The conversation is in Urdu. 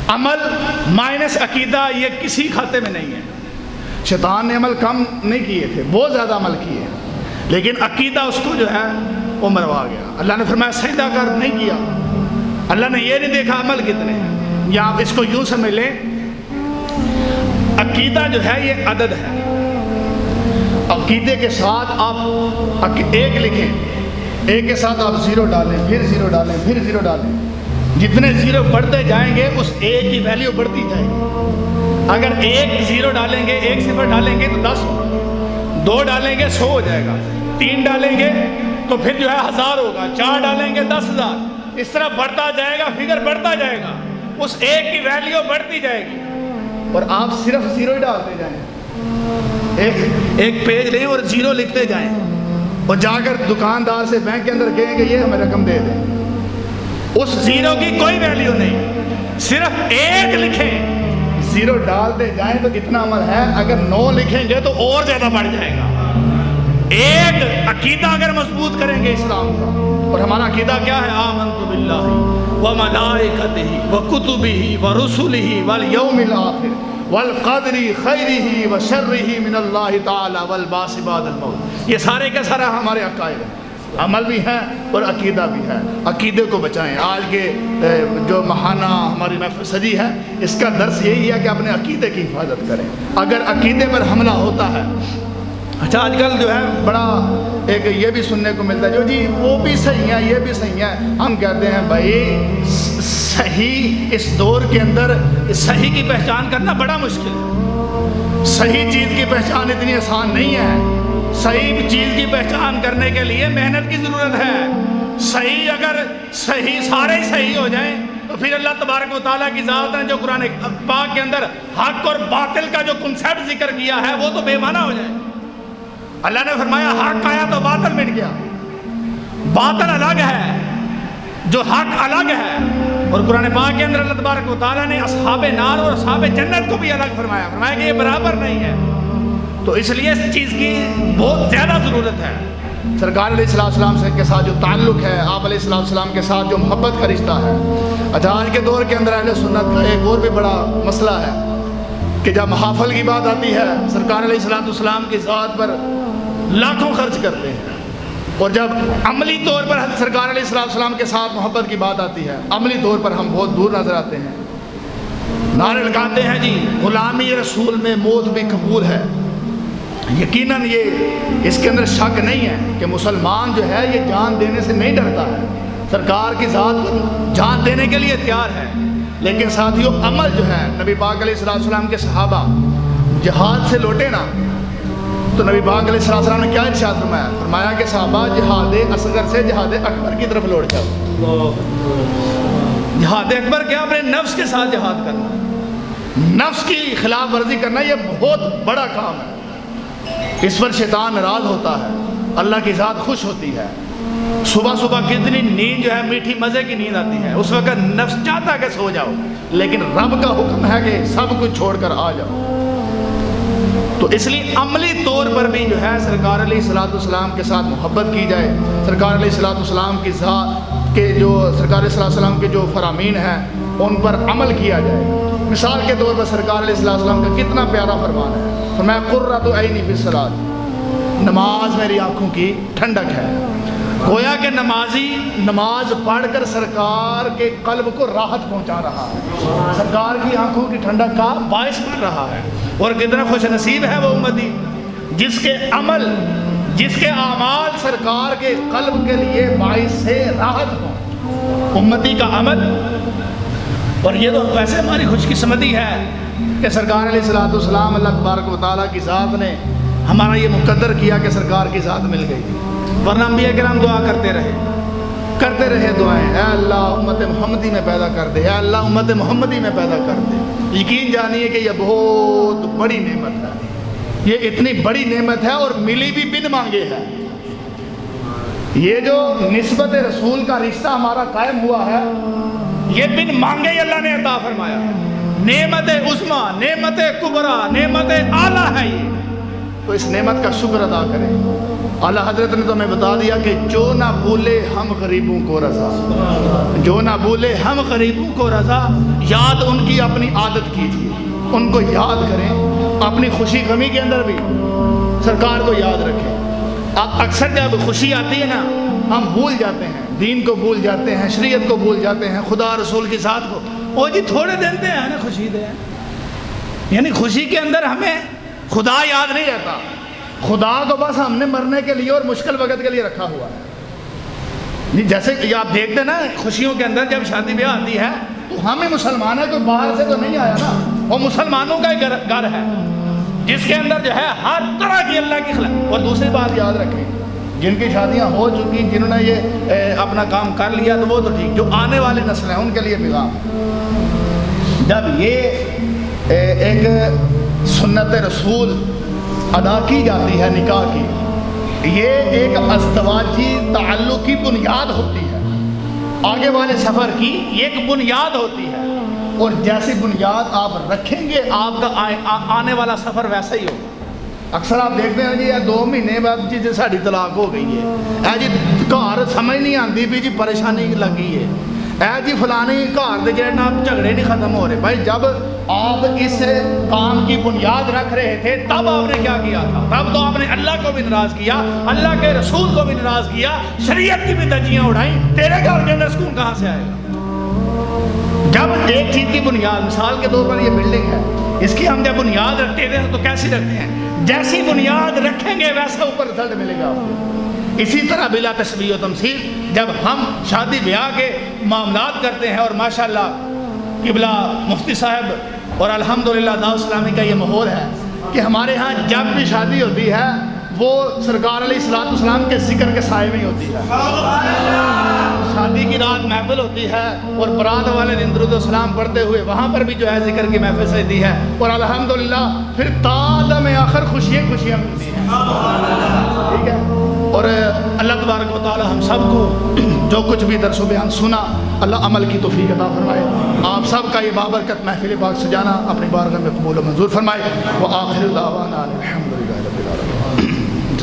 عمل مائنس عقیدہ یہ کسی کھاتے میں نہیں ہے. شیطان نے عمل کم نہیں کیے تھے، بہت زیادہ عمل کیے، لیکن عقیدہ اس کو جو ہے وہ مروا گیا. اللہ نے فرمایا سجدہ کر، نہیں کیا. اللہ نے یہ نہیں دیکھا عمل کتنے ہیں. یا آپ اس کو یوں سمجھ لیں، عقیدہ جو ہے یہ عدد ہے. عقیدے کے ساتھ آپ ایک لکھیں، ایک کے ساتھ آپ زیرو ڈالیں، پھر زیرو ڈالیں، پھر زیرو ڈالیں. جتنے زیرو بڑھتے جائیں گے اس ایک کی ویلیو بڑھتی جائے گی. اگر ایک زیرو ڈالیں گے، ایک صفر ڈالیں گے تو 10 ہوگا، 2 ڈالیں گے 100 ہو جائے گا، 3 ڈالیں گے تو پھر جو ہے 1000 ہوگا، 4 ڈالیں گے 10,000. اس طرح بڑھتا جائے گا، فگر بڑھتا جائے گا، اس ایک کی ویلیو بڑھتی جائے گی. اور آپ صرف زیرو ہی ڈالتے جائیں، ایک پیج لیں اور زیرو لکھتے جائیں، اور جا کر دکاندار سے بینک کے اندر کہیں کہ یہ ہمیں رقم دے دیں. اس زیرو کی کوئی ویلیو نہیں، صرف ایک لکھیں، زیرو ڈالتے جائیں تو اتنا عمل ہے. اگر 9 لکھیں گے تو اور زیادہ بڑھ جائے گا. ایک عقیدہ اگر مضبوط کریں گے اسلام کا، اور ہمارا عقیدہ کیا ہے؟ آمنت باللہ وملائکتہ وکتبہ ورسلہ والیوم الآخر والقدر خیرہ وشرہ من اللہ تعالی والبعث بعد الموت. یہ سارے کا سارا ہمارے عقائد ہیں، عمل بھی ہے اور عقیدہ بھی ہے. عقیدے کو بچائیں. آج کے جو ماہانہ ہماری محفل سجی ہے، اس کا درس یہی ہے کہ اپنے عقیدے کی حفاظت کریں. اگر عقیدے پر حملہ ہوتا ہے، اچھا آج کل جو ہے بڑا ایک یہ بھی سننے کو ملتا ہے جو جی وہ بھی صحیح ہے، یہ بھی صحیح ہے. ہم کہتے ہیں بھائی صحیح اس دور کے اندر صحیح کی پہچان کرنا بڑا مشکل ہے. صحیح چیز کی پہچان اتنی آسان نہیں ہے. صحیح چیز کی پہچان کرنے کے لیے محنت کی ضرورت ہے. صحیح اگر صحیح سارے ہی صحیح ہو جائیں تو پھر اللہ تبارک و تعالیٰ کی ذات ہے جو قرآن پاک کے اندر حق اور باطل کا جو کنسیپٹ ذکر کیا ہے وہ تو بے معنی ہو جائے. اللہ نے فرمایا حق آیا تو باطل مٹ گیا. باطل الگ ہے، جو حق الگ ہے. اور قرآن پاک کے اندر اللہ تبارک و تعالیٰ نے اصحاب نار اور اصحاب جنت کو بھی الگ فرمایا کہ یہ برابر نہیں ہے. تو اس لیے اس چیز کی بہت زیادہ ضرورت ہے. سرکار علیہ السلام کے ساتھ جو تعلق ہے، آپ علیہ السلام کے ساتھ جو محبت کا رشتہ ہے. اچھا آج کے دور کے اندر اہل سنت کا ایک اور بھی بڑا مسئلہ ہے کہ جب محافل کی بات آتی ہے سرکار علیہ السلام کی ذات پر لاکھوں خرچ کرتے ہیں، اور جب عملی طور پر سرکار علیہ السلام کے ساتھ محبت کی بات آتی ہے عملی طور پر ہم بہت دور نظر آتے ہیں. نعرے لگاتے ہیں جی غلامی رسول میں موت بھی قبول ہے. یقیناً یہ اس کے اندر شک نہیں ہے کہ مسلمان جو ہے یہ جان دینے سے نہیں ڈرتا ہے، سرکار کی ذات جان دینے کے لیے تیار ہے. لیکن ساتھیوں عمل جو ہے، نبی پاک علیہ السلام کے صحابہ جہاد سے لوٹے نا تو نبی پاک علیہ السلام نے کیا ارشاد فرمایا؟ فرمایا کہ صحابہ جہاد اصغر سے جہاد اکبر کی طرف لوٹ جاؤ. جہاد اکبر کیا؟ اپنے نفس کے ساتھ جہاد کرنا، نفس کی خلاف ورزی کرنا، یہ بہت بڑا کام ہے. اس پر شیطان ناراض ہوتا ہے، اللہ کی ذات خوش ہوتی ہے. صبح صبح کتنی نیند جو ہے میٹھی مزے کی نیند آتی ہے، اس وقت نفس چاہتا ہے کہ سو جاؤ، لیکن رب کا حکم ہے کہ سب کچھ چھوڑ کر آ جاؤ. تو اس لیے عملی طور پر بھی جو ہے سرکار علیہ السلام کے ساتھ محبت کی جائے. سرکار علیہ السلام کی ذات کے جو سرکار علیہ السلام کے جو فرامین ہیں ان پر عمل کیا جائے. مثال کے طور پر سرکار علیہ السلام کا کتنا پیارا فرمان ہے، فرمایا قرۃ عینی فی الصلاۃ، نماز میری آنکھوں کی ٹھنڈک ہے. گویا کہ نمازی نماز پڑھ کر سرکار کے قلب کو راحت پہنچا رہا ہے، سرکار کی آنکھوں کی ٹھنڈک کا باعث بن رہا ہے. اور کتنا خوش نصیب ہے وہ امتی جس کے عمل، جس کے اعمال سرکار کے قلب کے لیے باعث سے راحت ہوں. امتی کا عمل. اور یہ تو ویسے ہماری خوش قسمتی ہے کہ سرکار علیہ السلام اللہ تبارک و تعالیٰ کی ذات نے ہمارا یہ مقدر کیا کہ سرکار کی ذات مل گئی. ورنہ انبیاء کرام دعا کرتے رہے دعائیں، اے اللہ امت محمدی میں پیدا کر دے، اے اللہ امت محمدی میں پیدا کر دے. یقین جانیے کہ یہ بہت بڑی نعمت ہے، یہ اتنی بڑی نعمت ہے اور ملی بھی بن مانگے ہے. یہ جو نسبت رسول کا رشتہ ہمارا قائم ہوا ہے یہ بن مانگے ہی اللہ نے عطا فرمایا. نعمت عظمیٰ، نعمت کبریٰ، نعمت اعلیٰ ہے یہ. تو اس نعمت کا شکر ادا کریں۔ اعلیٰ حضرت نے تو ہمیں بتا دیا کہ جو نہ بھولے ہم غریبوں کو رضا، جو نہ بھولے ہم غریبوں کو رضا، یاد ان کی اپنی عادت کیجیے، ان کو یاد کریں، اپنی خوشی غمی کے اندر بھی سرکار کو یاد رکھیں۔ اکثر جب خوشی آتی ہے نا ہم بھول جاتے ہیں، دین کو بھول جاتے ہیں، شریعت کو بھول جاتے ہیں، خدا رسول کی ذات کو۔ او جی تھوڑے دن دے ہیں نا خوشی دے ہیں، یعنی خوشی کے اندر ہمیں خدا یاد نہیں رہتا، خدا کو بس ہم نے مرنے کے لیے اور مشکل وقت کے لیے رکھا ہوا ہے۔ جیسے کہ آپ دیکھتے ہیں نا خوشیوں کے اندر جب شادی بیاہ آتی ہے تو ہمیں مسلمان ہے، کوئی باہر سے تو نہیں آیا نا، وہ مسلمانوں کا ہی گھر ہے جس کے اندر جو ہے ہر طرح کی اللہ کی خلق۔ اور دوسری بات یاد رکھیں، جن کی شادیاں ہو چکی، جنہوں نے یہ اپنا کام کر لیا تو وہ تو ٹھیک، جو آنے والے نسل ہیں ان کے لیے پیغام، جب یہ ایک سنت رسول ادا کی جاتی ہے نکاح کی، یہ ایک ازدواجی تعلق کی بنیاد ہوتی ہے، آگے والے سفر کی یہ ایک بنیاد ہوتی ہے، اور جیسی بنیاد آپ رکھیں گے آپ کا آنے والا سفر ویسا ہی ہوگا۔ اکثر آپ دیکھتے ہیں جی 2 مہینے بعد جی ساڑی طلاق ہو گئی ہے، اے جی گھر سمجھ نہیں آتی بھی جی پریشانی لگی ہے، اے جی فلانی گھر دے جڑے جھگڑے نہیں ختم ہو رہے۔ بھائی جب آپ اس کام کی بنیاد رکھ رہے تھے تب آپ نے کیا کیا تھا؟ تب تو آپ نے اللہ کو بھی ناراض کیا، اللہ کے رسول کو بھی ناراض کیا، شریعت کی بھی دھجیاں اڑائیں، تیرے گھر کے اندر سکون کہاں سے آئے گا؟ جب ایک چیز کی بنیاد، مثال کے طور پر یہ بلڈنگ ہے، اس کی ہم جب بنیاد رکھتے ہیں تو کیسی رکھتے ہیں؟ جیسی بنیاد رکھیں گے ویسا اوپر رزلٹ ملے گا آپ کو۔ اسی طرح بلا تشبیہ و تمثیل جب ہم شادی بیاہ کے معاملات کرتے ہیں، اور ماشاءاللہ قبلہ مفتی صاحب اور الحمدللہ دعوت اسلامی کا یہ ماحول ہے کہ ہمارے ہاں جب بھی شادی ہوتی ہے وہ سرکار علیہ الصلوۃ والسلام کے ذکر کے سائے میں ہوتی ہے۔ شادی کی رات محفل ہوتی ہے اور برات والے دن درود و سلام پڑھتے ہوئے وہاں پر بھی جو ہے ذکر کی محفل سجتی ہے، اور الحمدللہ پھر تا عالم آخر خوشیاں خوشیاں ملتی ہیں، ٹھیک ہے۔ اور اللہ تبارک و تعالی ہم سب کو جو کچھ بھی درس و بیان سنا اللہ عمل کی توفیق عطا فرمائے، آپ سب کا یہ بابرکت محفل پاک سجانا اپنی بارگاہ میں قبول و منظور فرمائے۔ وآخر دعوانا الحمدللہ رب العالمین۔